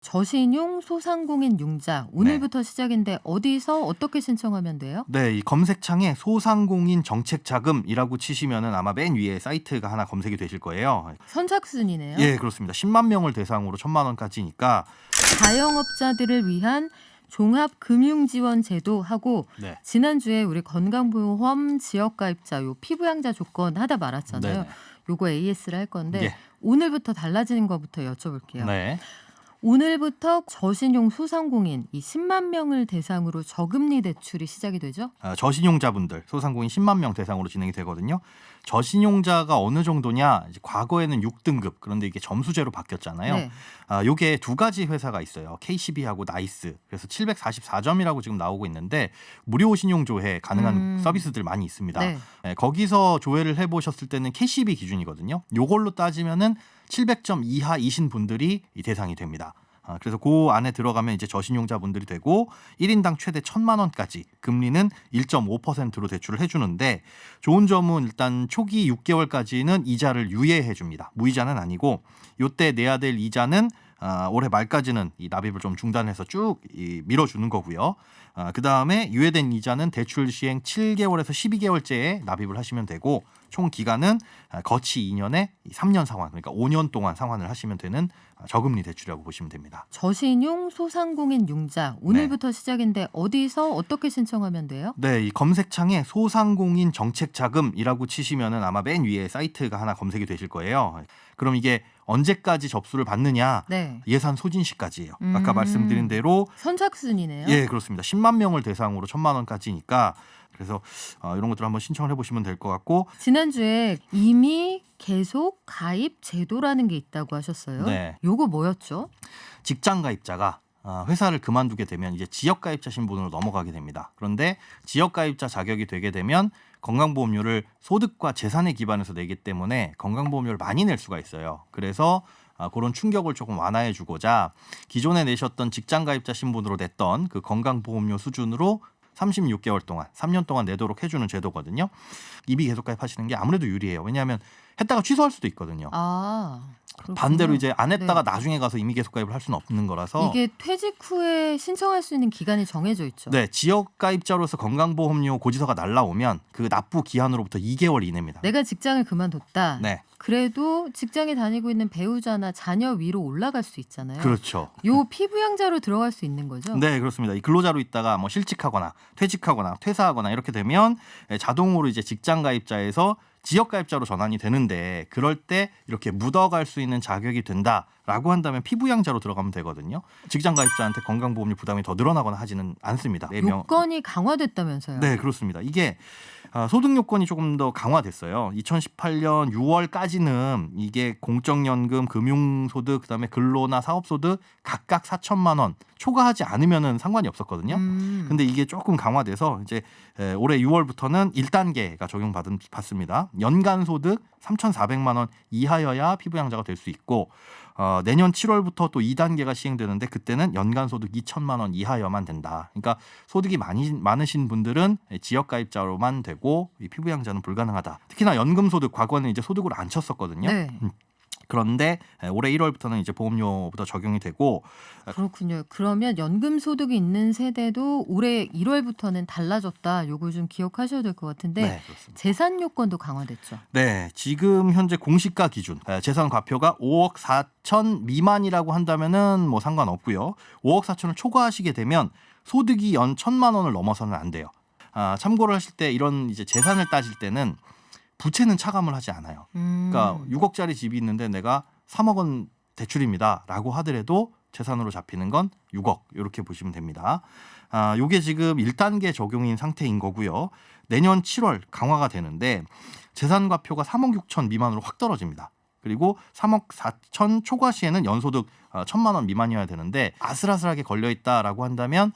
저신용 소상공인 융자 네. 오늘부터 시작인데 어디서 어떻게 신청하면 돼요? 네, 이 검색창에 소상공인 정책자금이라고 치시면은 아마 맨 위에 사이트가 하나 검색이 되실 거예요. 선착순이네요. 예, 그렇습니다. 10만 명을 대상으로 1,000만 원까지니까. 자영업자들을 위한 종합금융지원제도 하고 네. 지난주에 우리 건강보험 지역가입자 요 피부양자 조건 하다 말았잖아요. 네네. 요거 AS를 할 건데 예. 오늘부터 달라지는 것부터 여쭤볼게요. 네. 오늘부터 저신용 소상공인 이 10만 명을 대상으로 저금리 대출이 시작이 되죠? 저신용자분들 소상공인 10만 명 대상으로 진행이 되거든요. 저신용자가 어느 정도냐? 이제 과거에는 6등급 그런데 이게 점수제로 바뀌었잖아요. 네. 요게 두 가지 회사가 있어요. KCB하고 나이스. 그래서 744점이라고 지금 나오고 있는데 무료 신용 조회 가능한 서비스들 많이 있습니다. 네. 거기서 조회를 해보셨을 때는 KCB 기준이거든요. 요걸로 따지면은 700점 이하이신 분들이 이 대상이 됩니다. 그래서 그 안에 들어가면 이제 저신용자분들이 되고 1인당 최대 1,000만 원까지 금리는 1.5%로 대출을 해주는데 좋은 점은 일단 초기 6개월까지는 이자를 유예해 줍니다. 무이자는 아니고 요때 내야 될 이자는 올해 말까지는 이 납입을 좀 중단해서 쭉 밀어주는 거고요. 그 다음에 유예된 이자는 대출 시행 7개월에서 12개월째에 납입을 하시면 되고 총 기간은 거치 2년에 3년 상환, 그러니까 5년 동안 상환을 하시면 되는 저금리 대출이라고 보시면 됩니다. 저신용 소상공인 융자 오늘부터 시작인데 어디서 어떻게 신청하면 돼요? 네, 이 검색창에 소상공인 정책자금이라고 치시면은 아마 맨 위에 사이트가 하나 검색이 되실 거예요. 그럼 이게 언제까지 접수를 받느냐? 네. 예산 소진 시까지예요. 아까 말씀드린 대로 선착순이네요. 예, 그렇습니다. 10만 명을 대상으로 1,000만 원까지니까 그래서 이런 것들 한번 신청을 해보시면 될 것 같고. 지난주에 이미 계속 가입 제도라는 게 있다고 하셨어요. 네. 요거 뭐였죠? 직장 가입자가 회사를 그만두게 되면 이제 지역 가입자 신분으로 넘어가게 됩니다. 그런데 지역 가입자 자격이 되게 되면 건강보험료를 소득과 재산에 기반해서 내기 때문에 건강보험료를 많이 낼 수가 있어요. 그래서 그런 충격을 조금 완화해 주고자 기존에 내셨던 직장 가입자 신분으로 냈던 그 건강보험료 수준으로 36개월 동안 3년 동안 내도록 해주는 제도거든요. 이미 계속 가입하시는 게 아무래도 유리해요. 왜냐하면 했다가 취소할 수도 있거든요. 그렇군요. 반대로 이제 안 했다가 네. 나중에 가서 이미 계속 가입을 할 수는 없는 거라서 이게 퇴직 후에 신청할 수 있는 기간이 정해져 있죠. 네, 지역 가입자로서 건강보험료 고지서가 날라오면 그 납부 기한으로부터 2개월 이내입니다. 내가 직장을 그만뒀다. 네, 그래도 직장에 다니고 있는 배우자나 자녀 위로 올라갈 수 있잖아요. 그렇죠. 요 피부양자로 들어갈 수 있는 거죠? 네, 그렇습니다. 이 근로자로 있다가 뭐 실직하거나 퇴직하거나 퇴사하거나 이렇게 되면 자동으로 이제 직장 가입자에서 지역 가입자로 전환이 되는데 그럴 때 이렇게 묻어갈 수 있는 자격이 된다라고 한다면 피부양자로 들어가면 되거든요. 직장 가입자한테 건강보험료 부담이 더 늘어나거나 하지는 않습니다. 요건이 강화됐다면서요? 네, 그렇습니다. 이게 소득 요건이 조금 더 강화됐어요. 2018년 6월까지는 이게 공적연금, 금융소득, 그다음에 근로나 사업소득 각각 4천만 원 초과하지 않으면은 상관이 없었거든요. 근데 이게 조금 강화돼서 이제 올해 6월부터는 1단계가 적용받습니다. 연간 소득 3,400만 원 이하여야 피부양자가 될 수 있고 내년 7월부터 또 2단계가 시행되는데 그때는 연간 소득 2천만 원 이하여만 된다. 그러니까 소득이 많으신 분들은 지역 가입자로만 되고 이 피부양자는 불가능하다. 특히나 연금 소득 과거에는 이제 소득을 안 쳤었거든요. 네. 그런데 올해 1월부터는 이제 보험료부터 적용이 되고. 그렇군요. 그러면 연금 소득이 있는 세대도 올해 1월부터는 달라졌다. 요거 좀 기억하셔야 될 것 같은데 네, 그렇습니다. 재산 요건도 강화됐죠. 네, 지금 현재 공시가 기준 재산 과표가 5억 4천 미만이라고 한다면은 뭐 상관없고요. 5억 4천을 초과하시게 되면 소득이 연 1,000만 원을 넘어서는 안 돼요. 참고를 하실 때 이런 이제 재산을 따질 때는 부채는 차감을 하지 않아요. 그러니까 6억짜리 집이 있는데 내가 3억 원 대출입니다라고 하더라도 재산으로 잡히는 건 6억 이렇게 보시면 됩니다. 요게 지금 1단계 적용인 상태인 거고요. 내년 7월 강화가 되는데 재산 과표가 3억 6천 미만으로 확 떨어집니다. 그리고 3억 4천 초과 시에는 연소득 1,000만 원 미만이어야 되는데 아슬아슬하게 걸려있다라고 한다면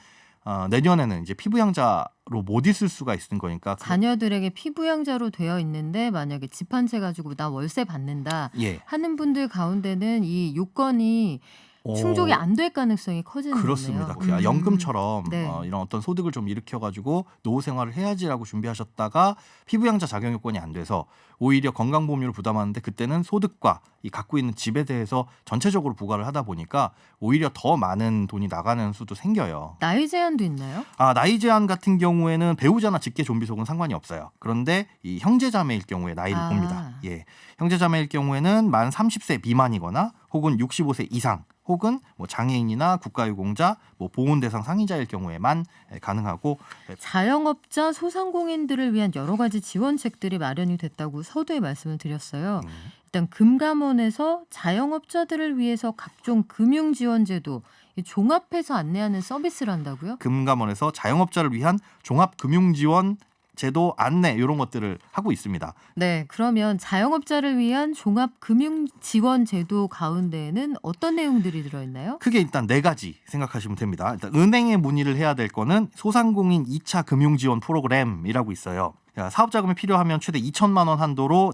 내년에는 이제 피부양자로 못 있을 수가 있는 거니까 자녀들에게 피부양자로 되어 있는데 만약에 집 한 채 가지고 나 월세 받는다 예. 하는 분들 가운데는 이 요건이 충족이 안 될 가능성이 커지는 그렇습니다. 거네요. 연금처럼 네. 이런 어떤 소득을 좀 일으켜가지고 노후 생활을 해야지라고 준비하셨다가 피부양자 자격 요건이 안 돼서 오히려 건강보험료를 부담하는데 그때는 소득과 이 갖고 있는 집에 대해서 전체적으로 부과를 하다 보니까 오히려 더 많은 돈이 나가는 수도 생겨요. 나이 제한도 있나요? 나이 제한 같은 경우에는 배우자나 직계 좀비 속은 상관이 없어요. 그런데 이 형제자매일 경우에 나이를 봅니다. 예, 형제자매일 경우에는 만 30세 미만이거나 혹은 65세 이상 혹은 뭐 장애인이나 국가유공자, 뭐 보훈 대상 상이자일 경우에만 가능하고 자영업자, 소상공인들을 위한 여러 가지 지원책들이 마련이 됐다고 서두에 말씀을 드렸어요. 일단 금감원에서 자영업자들을 위해서 각종 금융지원제도 종합해서 안내하는 서비스를 한다고요? 금감원에서 자영업자를 위한 종합금융지원 제도 안내 이런 것들을 하고 있습니다. 네, 그러면 자영업자를 위한 종합금융지원제도 가운데에는 어떤 내용들이 들어있나요? 크게 일단 4가지 생각하시면 됩니다. 일단 은행에 문의를 해야 될 거는 소상공인 2차 금융지원 프로그램이라고 있어요. 사업자금이 필요하면 최대 2천만 원 한도로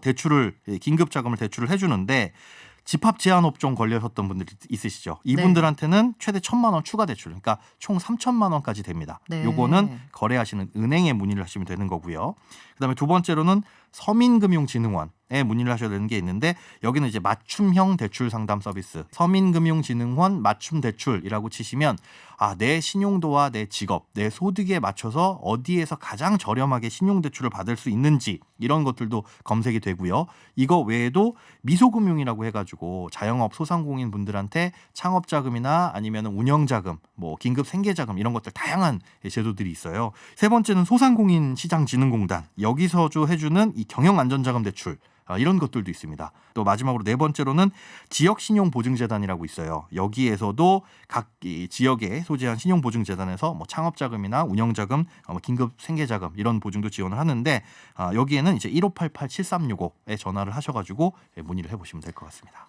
긴급자금을 대출을 해주는데 집합 제한 업종 걸려섰던 분들이 있으시죠. 이분들한테는 최대 1,000만 원 추가 대출, 그러니까 총 3천만 원까지 됩니다. 네. 요거는 거래하시는 은행에 문의를 하시면 되는 거고요. 그다음에 두 번째로는 서민금융진흥원에 문의를 하셔야 되는 게 있는데 여기는 이제 맞춤형 대출 상담 서비스, 서민금융진흥원 맞춤 대출이라고 치시면 내 신용도와 내 직업, 내 소득에 맞춰서 어디에서 가장 저렴하게 신용대출을 받을 수 있는지 이런 것들도 검색이 되고요. 이거 외에도 미소금융이라고 해가지고 자영업 소상공인 분들한테 창업자금이나 아니면 운영자금, 뭐 긴급 생계자금 이런 것들 다양한 제도들이 있어요. 세 번째는 소상공인 시장진흥공단, 여기서 해주는 이 경영안전자금 대출 이런 것들도 있습니다. 또 마지막으로 네 번째로는 지역신용보증재단이라고 있어요. 여기에서도 각 지역에 소재한 신용보증재단에서 뭐 창업자금이나 운영자금, 긴급 생계자금 이런 보증도 지원을 하는데 여기에는 이제 1588-7365에 전화를 하셔가지고 문의를 해보시면 될 것 같습니다.